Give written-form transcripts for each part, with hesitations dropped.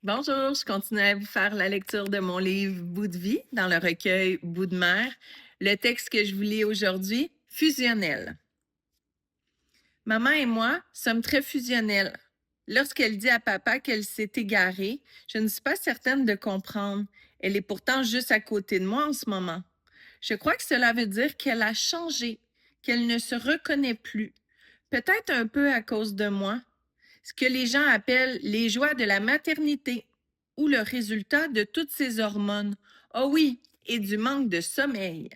Bonjour, je continue à vous faire la lecture de mon livre Bout de vie dans le recueil Bout de mer. Le texte que je vous lis aujourd'hui, fusionnel. Maman et moi sommes très fusionnels. Lorsqu'elle dit à papa qu'elle s'est égarée, je ne suis pas certaine de comprendre. Elle est pourtant juste à côté de moi en ce moment. Je crois que cela veut dire qu'elle a changé, qu'elle ne se reconnaît plus. Peut-être un peu à cause de moi, ce que les gens appellent les joies de la maternité ou le résultat de toutes ces hormones. Ah oui, et du manque de sommeil.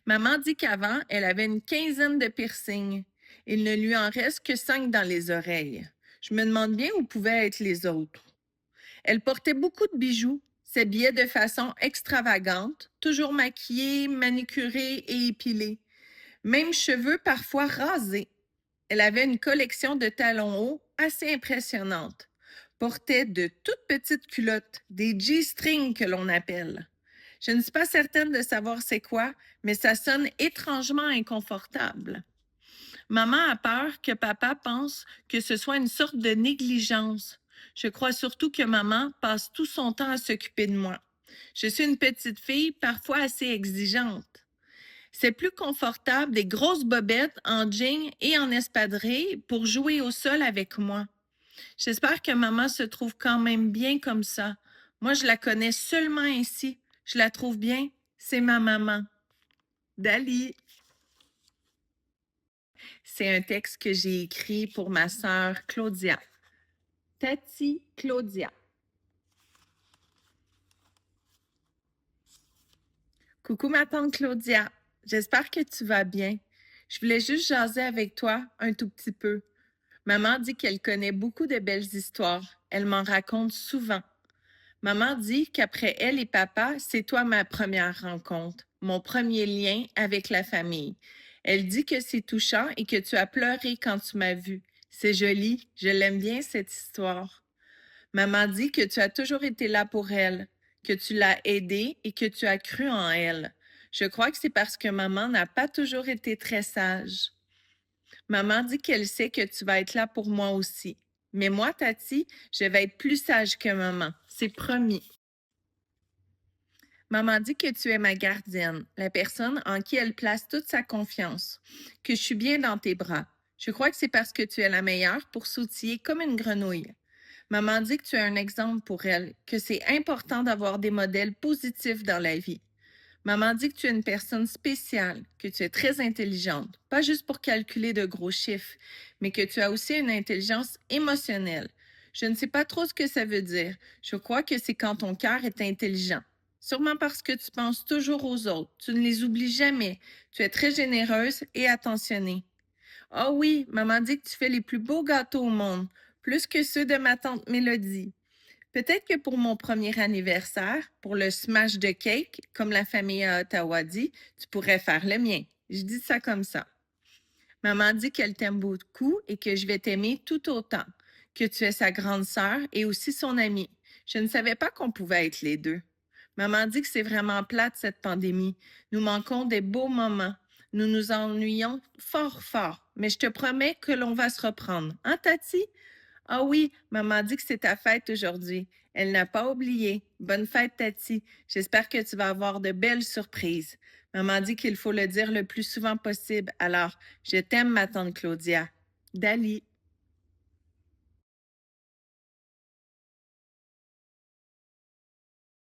Maman dit qu'avant, elle avait une quinzaine de piercings. Il ne lui en reste que 5 dans les oreilles. Je me demande bien où pouvaient être les autres. Elle portait beaucoup de bijoux, s'habillait de façon extravagante, toujours maquillée, manicurée et épilée. Même cheveux parfois rasés. Elle avait une collection de talons hauts assez impressionnante. Portait de toutes petites culottes, des G-strings que l'on appelle. Je ne suis pas certaine de savoir c'est quoi, mais ça sonne étrangement inconfortable. Maman a peur que papa pense que ce soit une sorte de négligence. Je crois surtout que maman passe tout son temps à s'occuper de moi. Je suis une petite fille, parfois assez exigeante. C'est plus confortable des grosses bobettes en jean et en espadrille pour jouer au sol avec moi. J'espère que maman se trouve quand même bien comme ça. Moi, je la connais seulement ainsi. Je la trouve bien. C'est ma maman. Dali. C'est un texte que j'ai écrit pour ma sœur Claudia. Tati Claudia. Coucou ma tante Claudia. J'espère que tu vas bien. Je voulais juste jaser avec toi un tout petit peu. Maman dit qu'elle connaît beaucoup de belles histoires. Elle m'en raconte souvent. Maman dit qu'après elle et papa, c'est toi ma première rencontre, mon premier lien avec la famille. Elle dit que c'est touchant et que tu as pleuré quand tu m'as vu. C'est joli, je l'aime bien cette histoire. Maman dit que tu as toujours été là pour elle, que tu l'as aidée et que tu as cru en elle. Je crois que c'est parce que maman n'a pas toujours été très sage. Maman dit qu'elle sait que tu vas être là pour moi aussi. Mais moi, Tati, je vais être plus sage que maman. C'est promis. Maman dit que tu es ma gardienne, la personne en qui elle place toute sa confiance, que je suis bien dans tes bras. Je crois que c'est parce que tu es la meilleure pour s'outiller comme une grenouille. Maman dit que tu es un exemple pour elle, que c'est important d'avoir des modèles positifs dans la vie. Maman dit que tu es une personne spéciale, que tu es très intelligente, pas juste pour calculer de gros chiffres, mais que tu as aussi une intelligence émotionnelle. Je ne sais pas trop ce que ça veut dire. Je crois que c'est quand ton cœur est intelligent. Sûrement parce que tu penses toujours aux autres. Tu ne les oublies jamais. Tu es très généreuse et attentionnée. Ah oui, maman dit que tu fais les plus beaux gâteaux au monde, plus que ceux de ma tante Mélodie. Peut-être que pour mon premier anniversaire, pour le smash de cake, comme la famille à Ottawa dit, tu pourrais faire le mien. Je dis ça comme ça. Maman dit qu'elle t'aime beaucoup et que je vais t'aimer tout autant, que tu es sa grande sœur et aussi son amie. Je ne savais pas qu'on pouvait être les deux. Maman dit que c'est vraiment plate cette pandémie. Nous manquons des beaux moments. Nous nous ennuyons fort fort, mais je te promets que l'on va se reprendre. Hein, Tati? Ah oui, maman dit que c'est ta fête aujourd'hui. Elle n'a pas oublié. Bonne fête, Tati. J'espère que tu vas avoir de belles surprises. Maman dit qu'il faut le dire le plus souvent possible. Alors, je t'aime, ma tante Claudia. Dali.